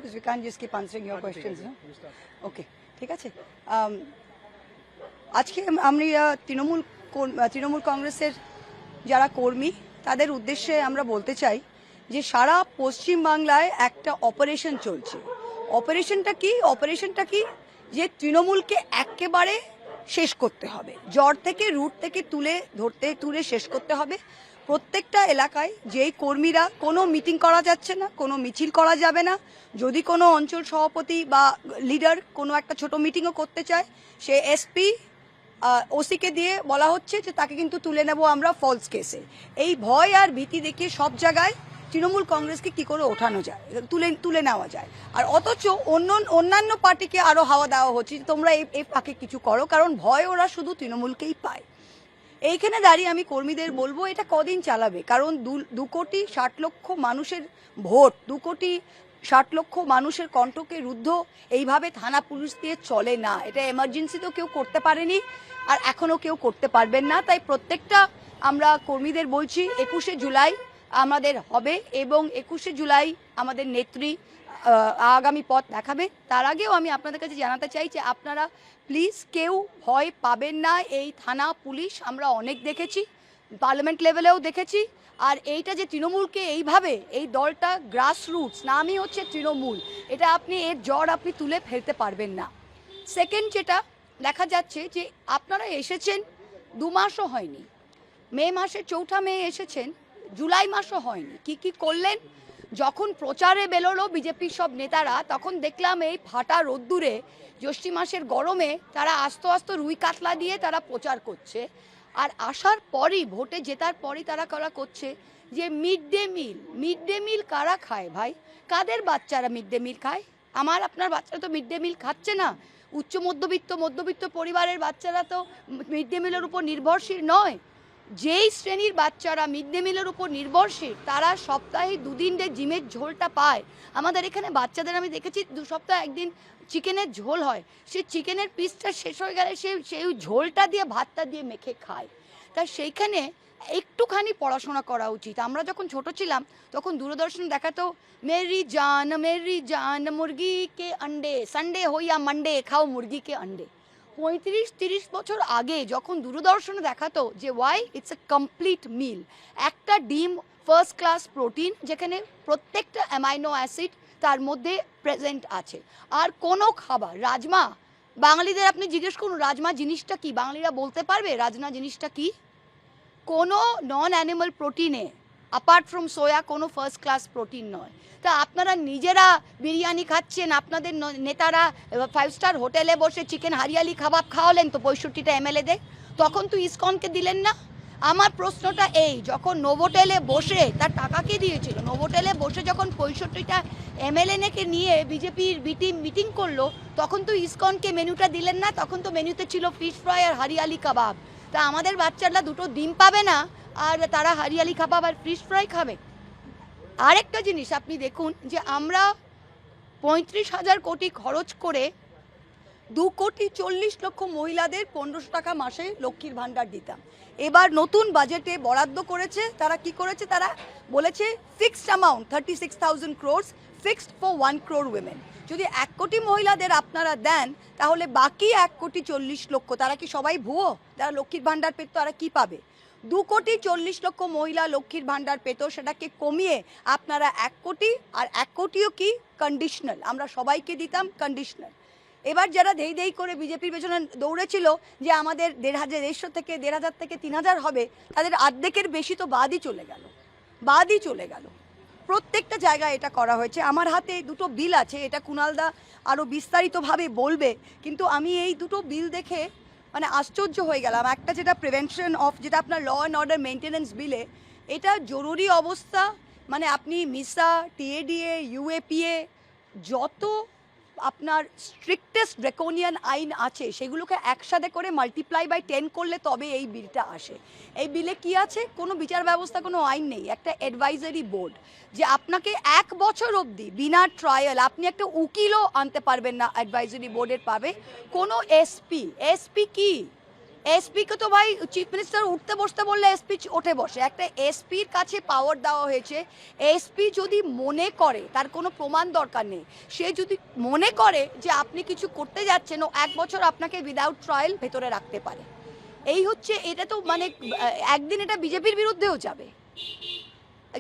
because we can't just keep answering your questions. No? Okay, ঠিক আছে। আজকে আমরা তৃণমূল কংগ্রেসের যারা কর্মী তাদের উদ্দেশ্যে আমরা বলতে চাই যে সারা পশ্চিম বাংলায় একটা অপারেশন চলছে। অপারেশনটা কি যে তৃণমূলকে একেবারে শেষ করতে হবে, জড় থেকে রুট থেকে তুলে শেষ করতে হবে। প্রত্যেকটা এলাকায় যেই কর্মীরা কোনো মিটিং করা যাচ্ছে না, কোনো মিছিল করা যাবে না, যদি কোনো অঞ্চল সভাপতি বা লিডার কোনো একটা ছোট মিটিংও করতে চায়, সে এসপি ওসিকে দিয়ে বলা হচ্ছে যে তাকে কিন্তু তুলে নেব আমরা ফলস কেসে। এই ভয় আর ভীতি দেখিয়ে সব জায়গায় তৃণমূল কংগ্রেসকে কি করে ওঠানো যায়, তুলে নেওয়া যায়। আর অথচ অন্যান্য পার্টিকে আরো হাওয়া দেওয়া হচ্ছে তোমরা এই পাকে কিছু করো, কারণ ভয় ওরা শুধু তৃণমূলকেই পায়। এইখানে দাঁড়িয়ে আমি কর্মীদের বলবো এটা কদিন চালাবে, কারণ 2,60,00,000 মানুষের ভোট, 2,60,00,000 মানুষের কণ্ঠকে রুদ্ধ এইভাবে থানা পুলিশ দিয়ে চলে না। এটা এমার্জেন্সিতেও কেউ করতে পারেনি আর এখনো কেউ করতে পারবেন না। তাই প্রত্যেকটা আমরা কর্মীদের বলছি 21শে জুলাই আমাদের হবে এবং 21শে জুলাই আমাদের নেত্রী আগামী পথ দেখাবে। তার আগেও আমি আপনাদের কাছে জানাতে চাই যে আপনারা প্লিজ কেউ ভয় পাবেন না। এই থানা পুলিশ আমরা অনেক দেখেছি, পার্লামেন্ট লেভেলেও দেখেছি। আর এইটা যে তৃণমূলকে এইভাবে, এই দলটা গ্রাসরুটস, নামই হচ্ছে তৃণমূল, এটা এর জড় আপনি তুলে ফেলতে পারবেন না। সেকেন্ড যেটা দেখা যাচ্ছে যে আপনারা এসেছেন 2 মাসও হয়নি, মে মাসে 4 মে এসেছেন, জুলাই মাসও হয়নি। কি করলেন? যখন প্রচারে বেরোলো বিজেপির সব নেতারা, তখন দেখলাম এই ফাটা রোদ্দুরে জ্যৈষ্ঠী মাসের গরমে তারা আস্তে রুই কাতলা দিয়ে তারা প্রচার করছে। আর আসার পরই, ভোটে জেতার পরই তারা করছে যে মিড ডে মিল কারা খায় ভাই? কাদের বাচ্চারা মিড ডে মিল খায়? আপনার বাচ্চারা তো মিড ডে মিল খাচ্ছে না। উচ্চ মধ্যবিত্ত পরিবারের বাচ্চারা তো মিড ডে মিলের উপর নির্ভরশীল নয়। যেই শ্রেণীর বাচ্চারা মিড ডে মিলের উপর নির্ভরশীল তারা সপ্তাহে 2 দিন জিমের ঝোলটা পায়। আমাদের এখানে বাচ্চাদের আমি দেখেছি 2 সপ্তাহে 1 দিন চিকেনের ঝোল হয়, সেই চিকেনের পিসটা শেষ হয়ে গেলে সেই ঝোলটা দিয়ে ভাতটা দিয়ে মেখে খায়। তাই সেইখানে একটুখানি পড়াশোনা করা উচিত। আমরা যখন ছোট ছিলাম তখন দূরদর্শন দেখাতো মেরি জান মুরগি কে আন্ডে, সানডে হো ইয়া মানডে খাও মুরগি কে আন্ডে। 35-30 বছর আগে যখন দূরদর্শনে দেখাতো যে ওয়াই ইটস এ কমপ্লিট মিল, একটা ডিম ফার্স্ট ক্লাস প্রোটিন যেখানে প্রত্যেকটা অ্যামাইনো অ্যাসিড তার মধ্যে প্রেজেন্ট আছে। আর কোনো খাবার, রাজমা, বাঙালিদের আপনি জিজ্ঞেস করুন রাজমা জিনিসটা কি, বাঙালিরা বলতে পারবে রাজমা জিনিসটা কি? কোনো নন অ্যানিমাল প্রোটিনে অ্যাপার্ট ফ্রম সোয়া কোনো ফার্স্ট ক্লাস প্রোটিন নয়। তা আপনারা নিজেরা বিরিয়ানি খাচ্ছেন, আপনাদের নেতারা 5 স্টার হোটেলে বসে চিকেন হারিয়ালি কাবাব খাওয়ালেন তো 65টা এমএলএ দের, তখন তো ইসকনকে দিলেন না। আমার প্রশ্নটা এই, যখন নোভোটেলে বসে, তার টাকা কে দিয়েছিল? নোভোটেলে বসে যখন 65টা এমএলএ-কে নিয়ে বিজেপির মিটিং করলো, তখন তো ইসকনকে মেনুটা দিলেন না, তখন তো মেনুতে ছিল ফিশ ফ্রাই আর হারিয়ালি কাবাব। তা আমাদের বাচ্চারা 2টো ডিম পাবে না আর তারা হারিয়ালি কাবাব আর ফিশ ফ্রাই খাবে? আরেকটা জিনিস আপনি দেখুন যে আমরা 35,000 কোটি খরচ করে 2,40,00,000 মহিলাদের 1500 টাকা মাসে লক্ষ্মীর ভাণ্ডার দিতাম। এবার নতুন বাজেটে বরাদ্দ করেছে, তারা কি করেছে? তারা বলেছে fixed amount 36,000 crores fixed for 1 crore women. যদি 1 কোটি মহিলাদের আপনারা দেন তাহলে বাকি 1,40,00,000 তারা কি সবাই ভুয়ো? যারা লক্ষ্মীর ভাণ্ডার পেত তারা কি পাবে? 2,40,00,000 মহিলা লক্ষ্মীর ভাণ্ডার পেত, সেটাকে কমিয়ে আপনারা 1 কোটি, আর 1 কোটিও কি কন্ডিশনাল, আমরা সবাইকে দিতাম কন্ডিশনাল। এবার যারা দেই করে বিজেপির পেছনে দৌড়েছিল যে আমাদের 1,500 থেকে 1,500 থেকে 3,000 হবে, তাদের অর্ধেকের বেশি তো বাদই চলে গেল। প্রত্যেকটা জায়গায় এটা করা হয়েছে। আমার হাতে 2টো বিল আছে, এটা কুণালদা আরও বিস্তারিতভাবে বলবে, কিন্তু আমি এই 2টো বিল দেখে আশ্চর্য হয়ে গেলাম। একটা যেটা প্রিভেনশন অফ, যেটা আপনার ল অ্যান্ড অর্ডার মেনটেন্যান্স বিলে, এটা জরুরি অবস্থা, আপনি মিসা, টিএডিএ, ইউএপিএ, যত আপনার স্ট্রিক্টেস্ট ড্রেকোনিয়ান আইন আছে সেগুলোকে একসাথে করে মাল্টিপ্লাই বাই 10 করলে তবে এই বিলটা আসে। এই বিলে কি আছে? কোনো বিচার ব্যবস্থা, কোনো আইন নেই, একটা অ্যাডভাইজারি বোর্ড, যে আপনাকে 1 বছর অবধি বিনা ট্রায়াল আপনি একটা উকিলও আনতে পারবেন না, অ্যাডভাইজারি বোর্ডের পাবে কোনো এসপি কি এসপিকে তো ভাই চিফ মিনিস্টার উঠতে বসতে বললে এসপি ওঠে বসে। একটা এসপির কাছে পাওয়ার দেওয়া হয়েছে। এসপি যদি মনে করে, তার কোনো প্রমাণ দরকার নেই, সে যদি মনে করে যে আপনি কিছু করতে যাচ্ছেন, ও 1 বছর আপনাকে উইদাউট ট্রায়াল ভেতরে রাখতে পারে। এই হচ্ছে, এটা তো মানে একদিন এটা বিজেপির বিরুদ্ধেও যাবে,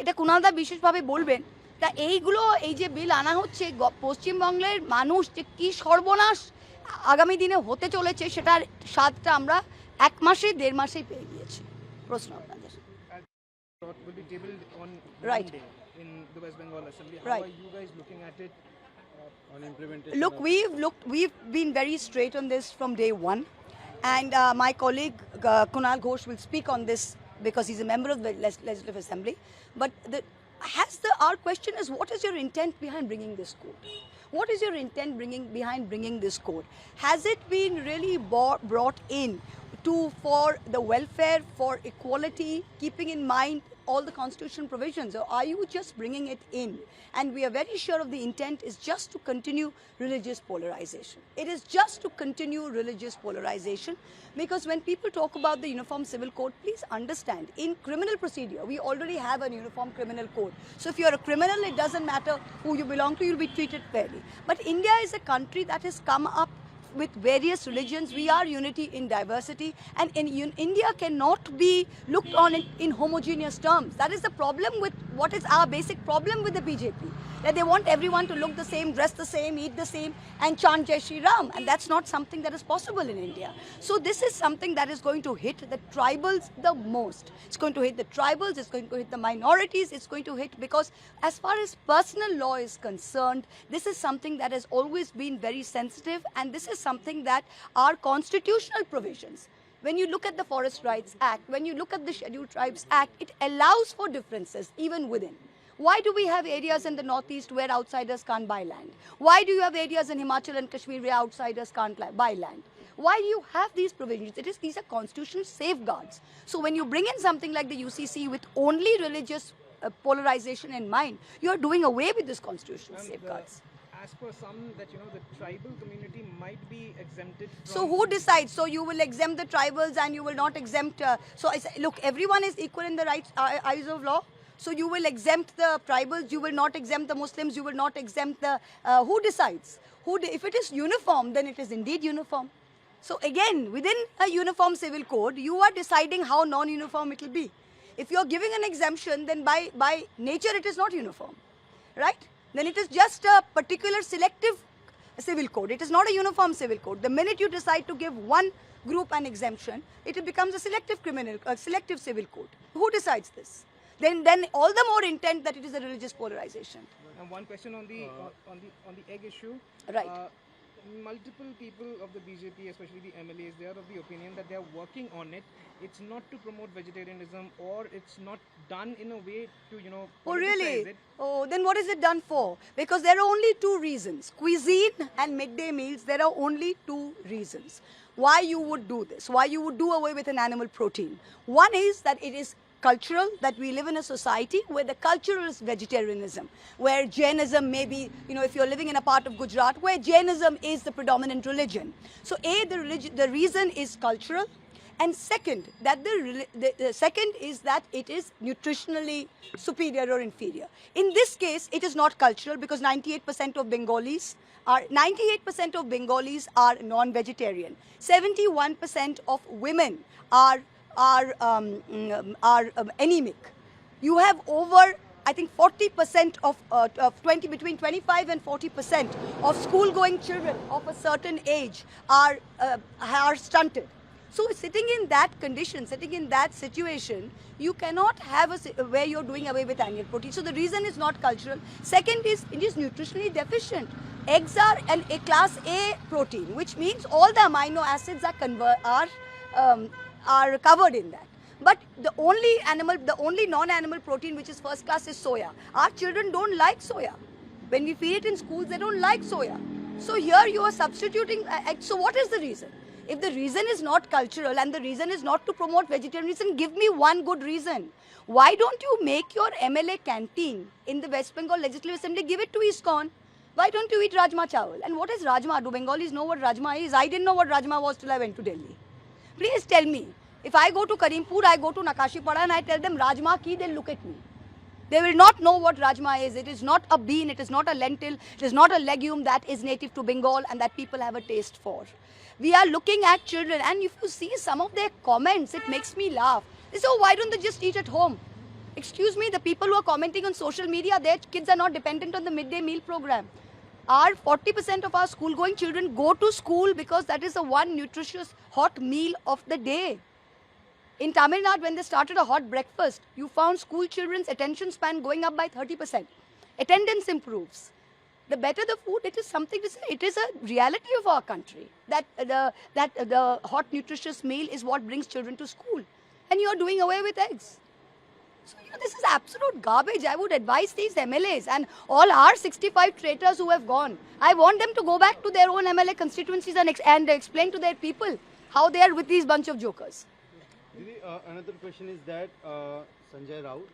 এটা কুণালদা বিশেষভাবে বলবেন। তা এইগুলো, এই যে বিল আনা হচ্ছে, পশ্চিমবঙ্গের মানুষ যে কি সর্বনাশ আগামী দিনে হতে চলেছে, সেটার স্বাদটা আমরা 1 মাসে 1.5 মাসেই পেয়ে গিয়েছি। প্রশ্ন আপনাদের। Will be tabled on Right. Monday in the West Bengal Assembly. How Right. are you guys looking at it on implementation? Look, we've been very straight on this from day one, and my colleague Kunal Ghosh will speak on this because he's a member of the Legislative Assembly. But our question is, what is your intent behind bringing this code? What is your intent behind bringing this code? Has it been really brought in for the welfare, for equality, keeping in mind all the constitutional provisions, or are you just bringing it in? And we are very sure of the intent is just to continue religious polarization. It is just to continue religious polarization, because when people talk about the Uniform Civil Code, please understand, in criminal procedure, we already have a Uniform Criminal Code. So if you're a criminal, it doesn't matter who you belong to, you'll be treated fairly. But India is a country that has come up with various religions. We are unity in diversity, and India cannot be looked on in homogeneous terms. That is the problem with what is our basic problem with the BJP, that they want everyone to look the same, dress the same, eat the same, and chant Jai Shri Ram, and that's not something that is possible in India. So this is something that is going to hit the tribals the most. It's going to hit the tribals, it's going to hit the minorities, it's going to hit, because as far as personal law is concerned, this is something that has always been very sensitive, and this is something that our constitutional provisions, when you look at the Forest Rights Act, when you look at the Scheduled Tribes Act, it allows for differences even within. Why do we have areas in the northeast where outsiders can't buy land? Why do you have areas in Himachal and Kashmir where outsiders can't buy land? Why do you have these provisions? These are constitutional safeguards. So when you bring in something like the UCC with only religious polarization in mind, you're doing away with this constitutional safeguards. As per some, that the tribal community might be exempted from. So who decides? So you will exempt the tribals and you will not exempt. So I say, look, everyone is equal in the eyes of law. So you will exempt the tribals, you will not exempt the Muslims, you will not exempt the. Who decides? If it is uniform, then it is indeed uniform. So again, within a uniform civil code, you are deciding how non-uniform it will be. If you are giving an exemption, then by nature it is not uniform, right? Then it is just a particular selective civil code. It is not a uniform civil code. The minute you decide to give one group an exemption, it becomes a selective civil code. Who decides this? Then all the more intent that it is a religious polarization. And one question on the egg issue. Right. Multiple people of the BJP, especially the MLAs, they are of the opinion that they are working on it. It's not to promote vegetarianism, or it's not done in a way to, Oh, really? politicize it. Oh, then what is it done for? Because there are only 2 reasons. Cuisine and midday meals, there are only 2 reasons why you would do this, why you would do away with an animal protein. One is that it is cultural, that we live in a society where the culture is vegetarianism, where Jainism may be, if you're living in a part of Gujarat where Jainism is the predominant religion. So the reason is cultural, and second, that the second is that it is nutritionally superior or inferior. In this case, it is not cultural, because 98% of Bengalis are non-vegetarian. 71% of women are anemic. You have over, I think, 40% of between 25 and 40% of school-going children of a certain age are stunted. So sitting in that condition, sitting in that situation, you cannot have where you're doing away with animal protein. So the reason is not cultural. Second is, it is nutritionally deficient. Eggs are a class A protein, which means all the amino acids are covered in that. But the only non-animal protein which is first class is soya. Our children don't like soya. When we feed it in schools, they don't like soya. So here you are substituting. So what is the reason? If the reason is not cultural and the reason is not to promote vegetarianism, give me one good reason. Why don't you make your MLA canteen in the West Bengal Legislative Assembly, give it to ISKCON? Why don't you eat Rajma Chawal? And what is Rajma? Do Bengalis know what Rajma is? I didn't know what Rajma was till I went to Delhi. Please tell me. If I go to Karimpur, I go to Nakashipada and I tell them Rajma ki, they'll look at me. They will not know what Rajma is. It is not a bean, it is not a lentil, it is not a legume that is native to Bengal and that people have a taste for. We are looking at children, and if you see some of their comments, it makes me laugh. They say, oh, why don't they just eat at home? Excuse me, the people who are commenting on social media, their kids are not dependent on the midday meal program. Our 40% of our school-going children go to school because that is the one nutritious hot meal of the day. In Tamil Nadu, when they started a hot breakfast, you found school children's attention span going up by 30%. Attendance improves. The better the food, it is something to say. It is a reality of our country that the hot nutritious meal is what brings children to school. And you are doing away with eggs. So, this is absolute garbage. I would advise these MLAs and all our 65 traitors who have gone. I want them to go back to their own MLA constituencies and explain to their people how they are with these bunch of jokers. Another question is that Sanjay Raut,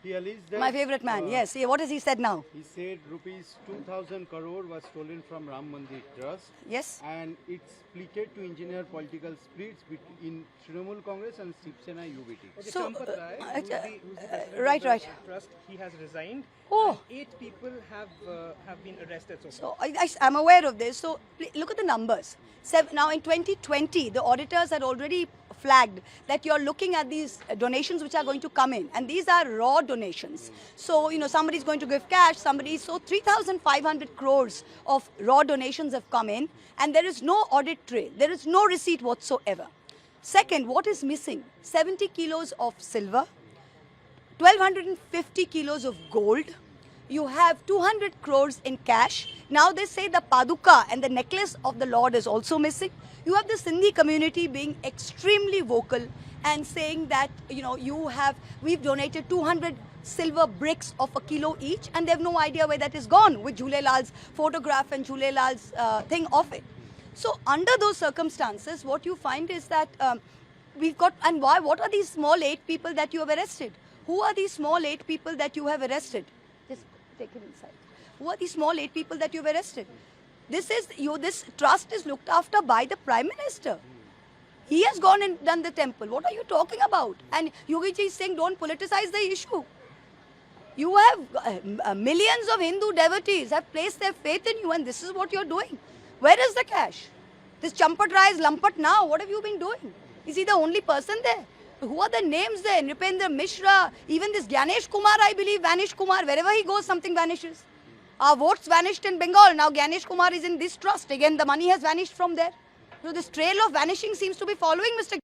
he alleged that... My favorite man, yes. What has he said now? He said rupees 2,000 crore was stolen from Ram Mandir Trust. Yes. And it's pleaded to engineer political splits between Trinamool Congress and Shiv Sena UBT. Okay, So, Champat Rai, who's the president right, of right. the trust, he has resigned. Oh. And 8 people have been arrested so far. So I'm aware of this. So look at the numbers. Now in 2020, the auditors had already flagged that you're looking at these donations which are going to come in, and these are raw donations. So somebody's going to give cash, so 3,500 crores of raw donations have come in, and there is no audit trail. There is no receipt whatsoever. Second, what is missing? 70 kilos of silver, 1,250 kilos of gold. You have 200 crores in cash. Now they say the Paduka and the necklace of the Lord is also missing. You have the Sindhi community being extremely vocal and saying that, we've donated 200 silver bricks of a kilo each, and they have no idea where that is gone, with Jhulelal's photograph and Jhulelal's thing of it. So under those circumstances, what you find is that we've got, and why? What are these small 8 people that you have arrested? Who are these small 8 people that you have arrested? Just take him inside. Who are these small 8 people that you have arrested? This trust is looked after by the Prime Minister. He has gone and done the temple. What are you talking about? And Yogi ji is saying don't politicize the issue. You have millions of Hindu devotees have placed their faith in you, and this is what you're doing. Where is the cash? This Champat Rai is Lampat now. What have you been doing? Is he the only person there? Who are the names there? Nripendra Mishra, even this Gyanesh Kumar, I believe, Vanish Kumar. Wherever he goes, something vanishes. Our votes vanished in Bengal. Now Gyanesh Kumar is in this trust. Again, the money has vanished from there. So this trail of vanishing seems to be following Mr.